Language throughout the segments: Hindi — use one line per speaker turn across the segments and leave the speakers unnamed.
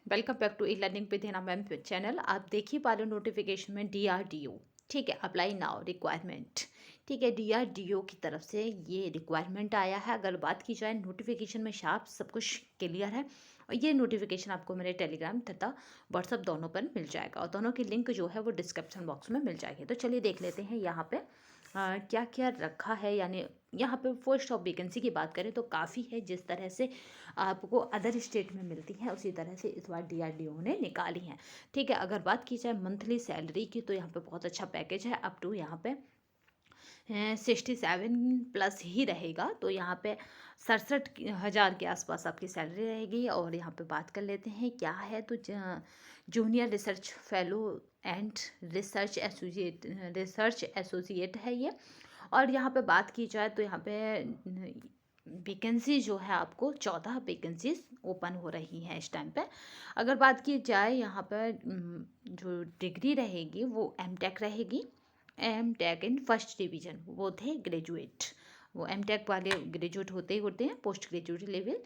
Welcome back to e learning with Hina ma'am channel. आप देख ही पा रहे हो नोटिफिकेशन में DRDO। ठीक है, अप्लाई नाउ रिक्वायरमेंट। ठीक है, DRDO की तरफ से ये रिक्वायरमेंट आया है। अगर बात की जाए नोटिफिकेशन में शार्प सब कुछ क्लियर है। और ये नोटिफिकेशन आपको मेरे टेलीग्राम तथा व्हाट्सअप दोनों पर मिल जाएगा और दोनों की लिंक जो है वो डिस्क्रिप्शन बॉक्स में मिल जाएगी। तो चलिए देख लेते हैं यहाँ पे क्या क्या रखा है। यानी यहाँ पे पोस्ट ऑफ वैकेंसी की बात करें तो काफ़ी है। जिस तरह से आपको अदर स्टेट में मिलती हैं उसी तरह से इस बार DRDO ने निकाली हैं। ठीक है, अगर बात की जाए मंथली सैलरी की तो यहाँ पे बहुत अच्छा पैकेज है। अप टू यहाँ पे 67+ ही रहेगा। तो यहाँ पे 67,000 के आसपास आपकी सैलरी रहेगी। और यहाँ पे बात कर लेते हैं क्या है। तो junior research fellow and research associate है ये। और यहाँ पे बात की जाए तो यहाँ पे वैकेंसी जो है आपको 14 वैकेंसीज ओपन हो रही हैं इस टाइम पे। अगर बात की जाए यहाँ पर जो डिग्री रहेगी वो M.Tech रहेगी। M.Tech इन फर्स्ट डिवीजन वो थे ग्रेजुएट। वो M.Tech वाले ग्रेजुएट होते हैं पोस्ट ग्रेजुएट लेवल।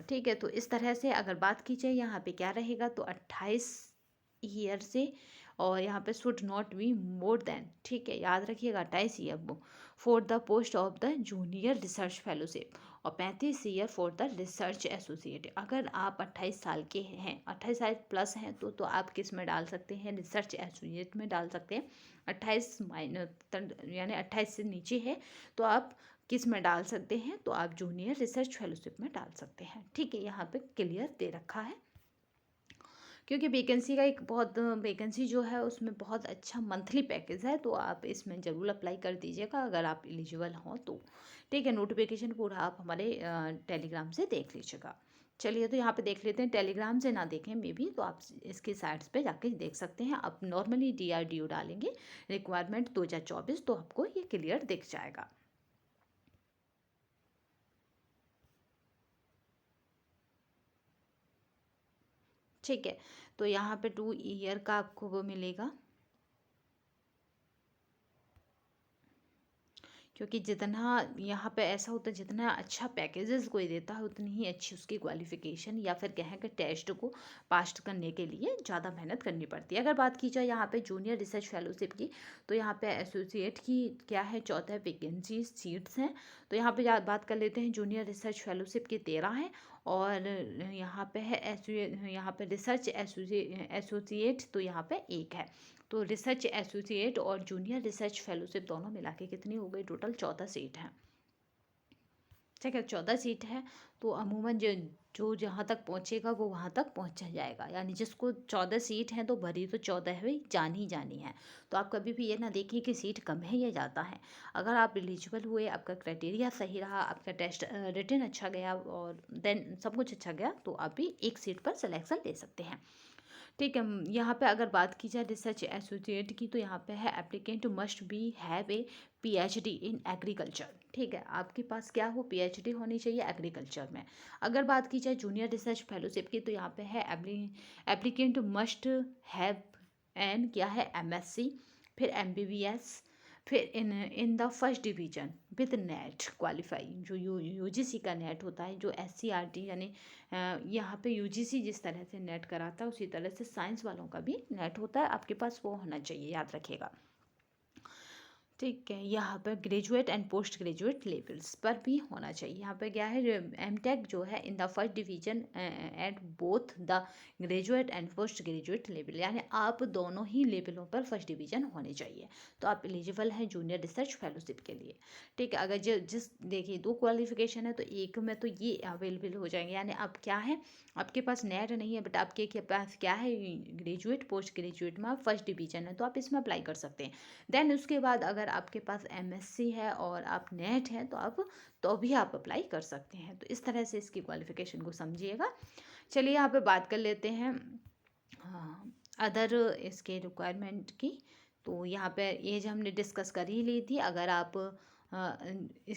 ठीक है, तो इस तरह से अगर बात की जाए यहाँ पे क्या रहेगा तो 28 ईयर से। और यहाँ पे should not be more than, ठीक है याद रखिएगा 28 year for the post of the junior research fellowship और 35 year for the research associate. अगर आप 28 साल के हैं, 28 साल प्लस हैं तो आप किस में डाल सकते हैं, रिसर्च एसोसिएट में डाल सकते हैं। 28 माइनस यानी 28 से नीचे है तो आप किस में डाल सकते हैं, तो आप जूनियर रिसर्च फेलोशिप में डाल सकते हैं। ठीक है, यहाँ पे क्लियर दे रखा है। क्योंकि वैकेंसी का एक बहुत वैकेंसी जो है उसमें बहुत अच्छा मंथली पैकेज है। तो आप इसमें ज़रूर अप्लाई कर दीजिएगा अगर आप एलिजिबल हों तो। ठीक है, नोटिफिकेशन पूरा आप हमारे टेलीग्राम से देख लीजिएगा। चलिए, तो यहाँ पे देख लेते हैं। टेलीग्राम से ना देखें मे भी तो आप इसकी साइट्स पे जाके देख सकते हैं। आप नॉर्मली DRDO डालेंगे रिक्वायरमेंट 2024 तो आपको ये क्लियर दिख जाएगा। ठीक है, तो यहाँ पे 2 ईयर का आपको वो मिलेगा। क्योंकि जितना यहाँ पे ऐसा होता है जितना अच्छा पैकेजेस कोई देता है उतनी ही अच्छी उसकी क्वालिफिकेशन या फिर कहें कि टेस्ट को पास करने के लिए ज़्यादा मेहनत करनी पड़ती है। अगर बात की जाए यहाँ पे जूनियर रिसर्च फेलोशिप की तो यहाँ पे एसोसिएट की क्या है 14 वैकेंसी सीट्स हैं। तो यहाँ पे बात कर लेते हैं जूनियर रिसर्च फेलोशिप की 13 हैं। और यहाँ पे है यहाँ पे रिसर्च एसोसिएट तो यहाँ पे एक है। तो रिसर्च एसोसिएट और जूनियर रिसर्च फेलोशिप दोनों मिला के कितनी हो गई, टोटल 14 सीट हैं। ठीक है, 14 सीट है। तो अमूमन जो जहाँ तक पहुँचेगा वो वहाँ तक पहुँच जाएगा। यानी जिसको 14 सीट हैं तो भरी तो 14 है, जानी ही जानी है। तो आप कभी भी ये ना देखिए कि सीट कम है या ज़्यादा है। अगर आप एलिजिबल हुए, आपका क्राइटेरिया सही रहा, आपका टेस्ट रिटन अच्छा गया और देन सब कुछ अच्छा गया तो आप भी एक सीट पर सिलेक्शन ले सकते हैं। ठीक है, यहाँ पे अगर बात की जाए रिसर्च एसोसिएट की तो यहाँ पे है applicant must be have a PhD in agriculture. ठीक है, आपके पास क्या हो, PhD होनी चाहिए एग्रीकल्चर में। अगर बात की जाए जूनियर रिसर्च फेलोशिप की तो यहाँ पे है एप्लीकेंट मस्ट हैव एन क्या है MSc, फिर MBBS, फिर in the first division with net qualify. जो UGC का नेट होता है, जो SCRT यानी यहाँ पे UGC जिस तरह से नेट कराता है उसी तरह से साइंस वालों का भी नेट होता है, आपके पास वो होना चाहिए, याद रखिएगा। ठीक है, यहाँ पर graduate and post graduate levels पर भी होना चाहिए। यहाँ पे क्या है M.Tech जो है in the first division at both the graduate and post graduate level. यानी आप दोनों ही लेवलों पर फर्स्ट डिवीजन होने चाहिए तो आप एलिजिबल हैं जूनियर रिसर्च फेलोशिप के लिए। ठीक है, अगर जिस देखिए 2 क्वालिफिकेशन है तो एक में तो ये अवेलेबल हो जाएंगे। यानी आप क्या है, आपके पास नेट नहीं है बट आपके के पास क्या है ग्रेजुएट पोस्ट ग्रेजुएट में फर्स्ट डिवीजन है तो आप इसमें अप्लाई कर सकते हैं। देन उसके बाद अगर आपके पास MSc है और आप नेट हैं तो भी आप अप्लाई कर सकते हैं। तो इस तरह से इसकी क्वालिफिकेशन को समझिएगा। चलिए यहाँ पे बात कर लेते हैं अदर इसके रिक्वायरमेंट की। तो यहाँ पे एज हमने डिस्कस कर ही ली थी। अगर आप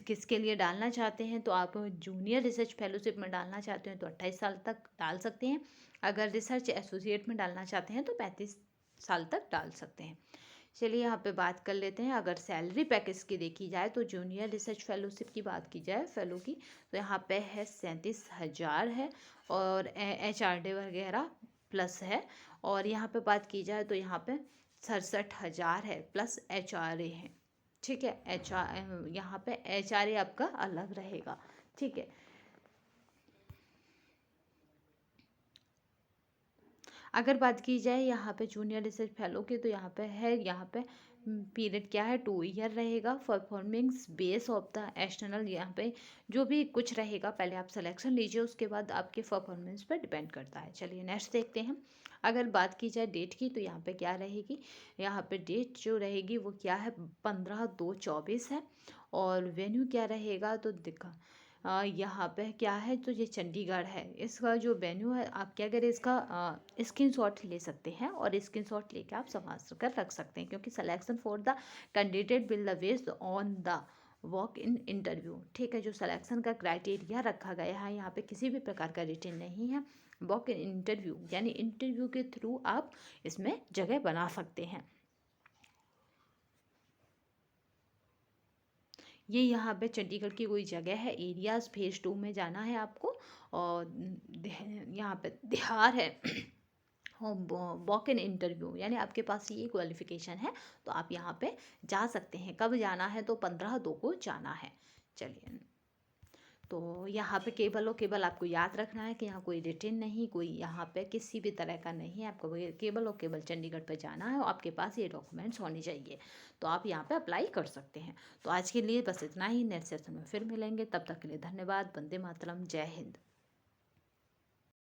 किसके लिए डालना चाहते हैं तो आप जूनियर रिसर्च फेलोशिप में डालना चाहते हैं तो 28 साल तक डाल सकते हैं। अगर रिसर्च एसोसिएट में डालना चाहते हैं तो 35 साल तक डाल सकते हैं। चलिए यहाँ पे बात कर लेते हैं। अगर सैलरी पैकेज की देखी जाए तो जूनियर रिसर्च फेलोशिप की बात की जाए फेलो की तो यहाँ पे है 37,000 है। और HRD वगैरह प्लस है। और यहाँ पे बात की जाए तो यहाँ पे 67,000 है प्लस HRA है। ठीक है, यहाँ पे HRA आपका अलग रहेगा। ठीक है, अगर बात की जाए यहाँ पे जूनियर रिसर्च फेलो की, तो यहाँ पे पीरियड क्या है, 2 ईयर रहेगा। Performance base of the external, यहाँ पे जो भी कुछ रहेगा पहले आप सिलेक्शन लीजिए, उसके बाद आपके परफॉर्मेंस पर डिपेंड करता है। चलिए नेक्स्ट देखते हैं। अगर बात की जाए डेट की, तो यहाँ पे क्या रहेगी, यहाँ पे डेट जो रहेगी वो क्या है, 15/2/24 है। और वेन्यू क्या रहेगा, तो दिखा यहाँ पे क्या है, तो ये चंडीगढ़ है। इसका जो वेन्यू है, आप क्या करें, इसका स्क्रीनशॉट ले सकते हैं और स्क्रीनशॉट लेके आप संभाल कर रख सकते हैं, क्योंकि selection for the candidate will the based on the walk in interview. ठीक है, जो सिलेक्शन का क्राइटेरिया रखा गया है, यहाँ पे किसी भी प्रकार का रिटन नहीं है। वॉक इन इंटरव्यू यानी इंटरव्यू के थ्रू आप इसमें जगह बना सकते हैं। ये यहाँ पे चंडीगढ़ की कोई जगह है, एरियाज फेज 2 में जाना है आपको। और यहाँ पे बिहार है। और वॉक इन इंटरव्यू यानी आपके पास ये क्वालिफिकेशन है तो आप यहाँ पे जा सकते हैं। कब जाना है, तो 15/2 को जाना है। चलिए, तो यहाँ पे केवल और केवल आपको याद रखना है कि यहाँ कोई रिटन नहीं, कोई यहाँ पे किसी भी तरह का नहीं है। आपको केवल और केवल चंडीगढ़ पे जाना है और आपके पास ये डॉक्यूमेंट्स होने चाहिए, तो आप यहाँ पे अप्लाई कर सकते हैं। तो आज के लिए बस इतना ही। नेक्स्ट सेशन में फिर मिलेंगे, तब तक के लिए धन्यवाद। वंदे मातरम, जय हिंद।